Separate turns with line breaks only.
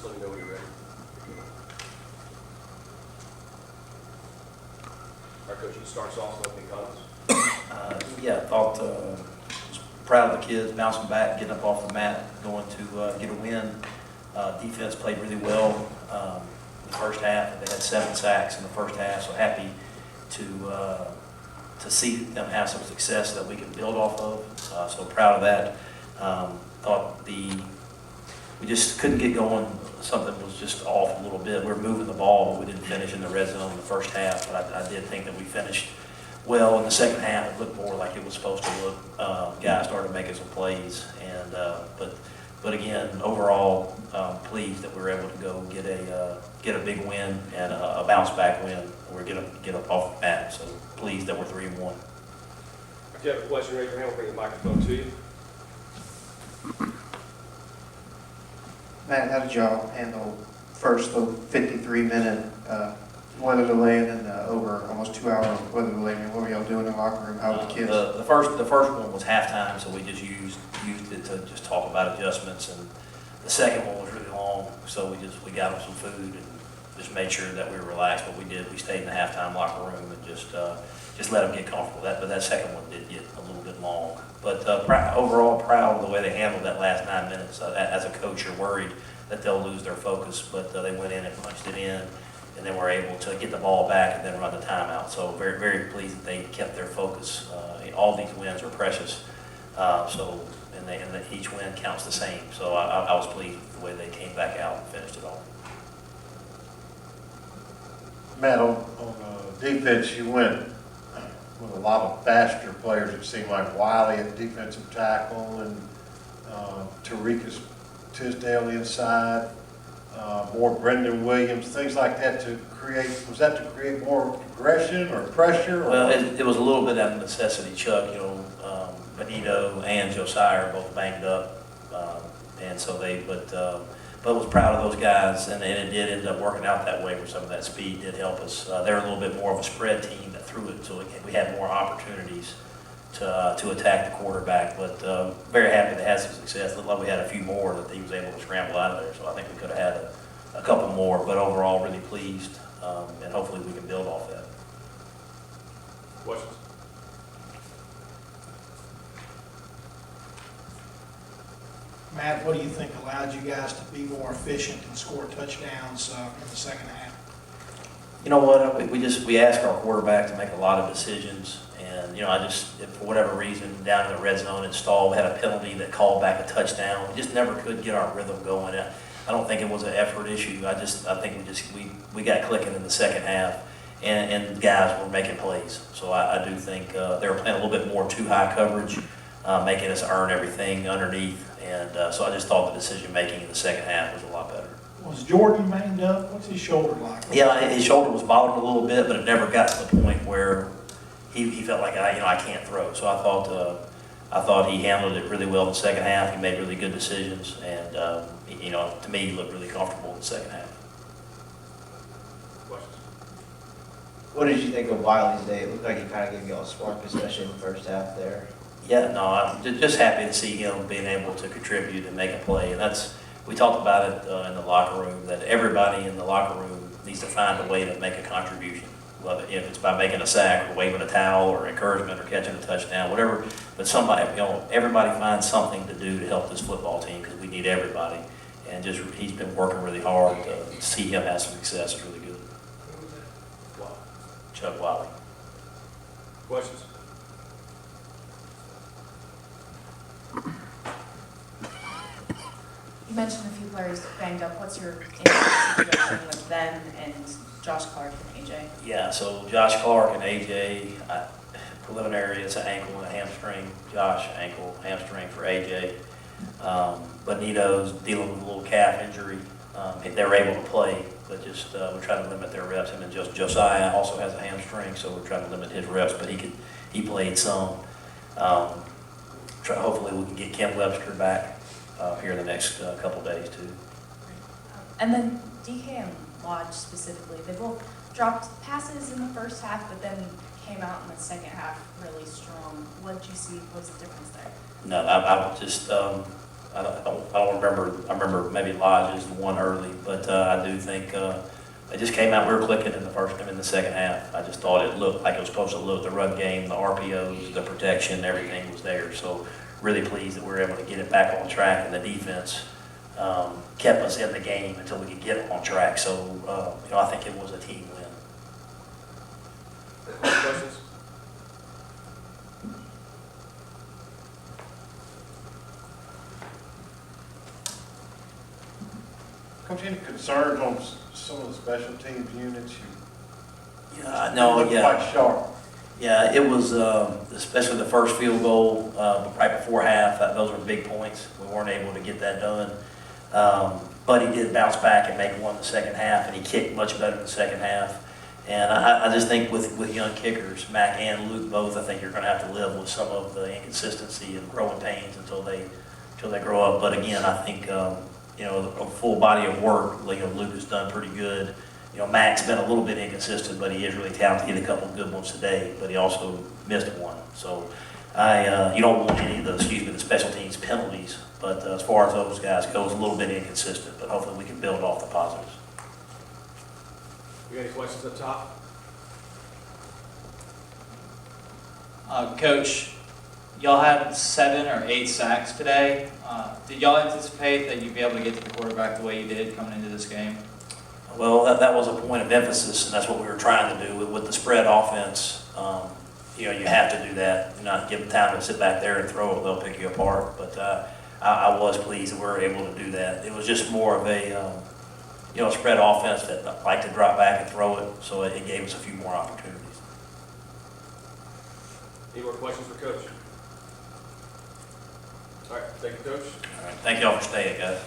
Just let me know when you're ready. Our coach, you start us off with opening comments.
Yeah, I thought, was proud of the kids bouncing back, getting up off the mat, going to get a win. Defense played really well in the first half. They had 7 sacks in the first half, so happy to see them have some success that we can build off of. So proud of that. Thought we just couldn't get going. Something was just off a little bit. We were moving the ball, but we didn't finish in the red zone in the first half. But I did think that we finished well in the second half. It looked more like it was supposed to look. Guys started making some plays, and but again, overall, pleased that we were able to go get a big win and a bounce back win. We're get up off the mat. So pleased that we're 3-1.
If you have a question, raise your hand. We'll bring the microphone to you.
Matt, how did y'all handle first the 53-minute weather delay and then over almost 2-hour weather delay? I mean, what were y'all doing in the locker room? How were the kids?
The first one was halftime, so we just used it to just talk about adjustments, and the second one was really long, so we got them some food and just made sure that we were relaxed. But we stayed in the halftime locker room and just let them get comfortable. But that second one did get a little bit long. But overall, proud of the way they handled that last 9 minutes. As a coach, you're worried that they'll lose their focus, but they went in and punched it in, and then were able to get the ball back and then run the timeout. So very, very pleased that they kept their focus. All these wins are precious, and each win counts the same. So I was pleased with the way they came back out and finished it off.
Matt, on defense, you went with a lot of faster players. It seemed like Wiley at defensive tackle and Tariq Tisdale inside, more Brendan Williams, things like that was that to create more aggression or pressure? Or?
Well, it was a little bit out of necessity, Chuck. Benito and Josiah are both banged up, and so but was proud of those guys, and it did end up working out that way where some of that speed did help us. They're a little bit more of a spread team that threw it, so we had more opportunities to attack the quarterback. But very happy to have some success. Looked like we had a few more that he was able to scramble out of there, so I think we could have had a couple more. But overall, really pleased, and hopefully we can build off that.
Questions?
Matt, what do you think allowed you guys to be more efficient and score touchdowns in the second half?
You know what? We asked our quarterback to make a lot of decisions, and for whatever reason, down in the red zone install, we had a penalty that called back a touchdown. We just never could get our rhythm going. I don't think it was an effort issue. I think we got clicking in the second half, and guys were making plays. So I do think they were playing a little bit more too high coverage, making us earn everything underneath. And so I just thought the decision making in the second half was a lot better.
Was Jordan banged up? What's his shoulder like?
Yeah, his shoulder was bothering a little bit, but it never got to the point where he felt like I can't throw. So I thought he handled it really well in the second half. He made really good decisions, and to me, he looked really comfortable in the second half.
Questions?
What did you think of Wiley's day? It looked like he kind of gave you all a spark, especially in the first half there.
Yeah, no, I'm just happy to see him being able to contribute and make a play. And we talked about it in the locker room, that everybody in the locker room needs to find a way to make a contribution. Whether if it's by making a sack or waving a towel or encouragement or catching a touchdown, whatever. But everybody finds something to do to help this football team, because we need everybody. And he's been working really hard. To see him have some success is really good.
Wow.
Chuck Wiley.
Questions?
You mentioned a few players banged up. What's your injury situation with them and Josh Clark and AJ?
Yeah, so Josh Clark and AJ, preliminary, it's an ankle and a hamstring. Josh, ankle, hamstring for AJ. Benito's dealing with a little calf injury. They were able to play, but we're trying to limit their reps. And then Josiah also has a hamstring, so we're trying to limit his reps, but he played some. Hopefully we can get Kim Webster back here in the next couple days too.
And then DK and Lodge specifically, they both dropped passes in the first half, but then came out in the second half really strong. What did you see? What's the difference there?
No, I I don't remember, I remember maybe Lodge's the one early, but I do think they just came out, we were clicking in the second half. I just thought it looked like it was supposed to look, the run game, the RPOs, the protection, everything was there. So really pleased that we were able to get it back on track, and the defense kept us in the game until we could get it on track. So, I think it was a team win.
Questions?
Coach, any concerns on some of the special teams units?
No,
They look quite sharp.
Yeah, it was, especially the first field goal, right before half, those were big points. We weren't able to get that done. But he did bounce back and make one in the second half, and he kicked much better in the second half. And I just think with young kickers, Mac and Luke both, I think you're gonna have to live with some of the inconsistency and growing pains until they grow up. But again, I think, a full body of work, Luke has done pretty good. Mac's been a little bit inconsistent, but he is really talented. He had a couple of good ones today, but he also missed one. So you don't want any of the special teams penalties, but as far as those guys go, it's a little bit inconsistent, but hopefully we can build off the positives.
You got any questions up top?
Coach, y'all had 7 or 8 sacks today. Did y'all anticipate that you'd be able to get to the quarterback the way you did coming into this game?
Well, that was a point of emphasis, and that's what we were trying to do with the spread offense. You have to do that. You're not give them time to sit back there and throw it; they'll pick you apart. But I was pleased that we were able to do that. It was just more of a spread offense that liked to drop back and throw it, so it gave us a few more opportunities.
Any more questions for Coach? All right, thank you, Coach.
All right, thank y'all for staying, guys.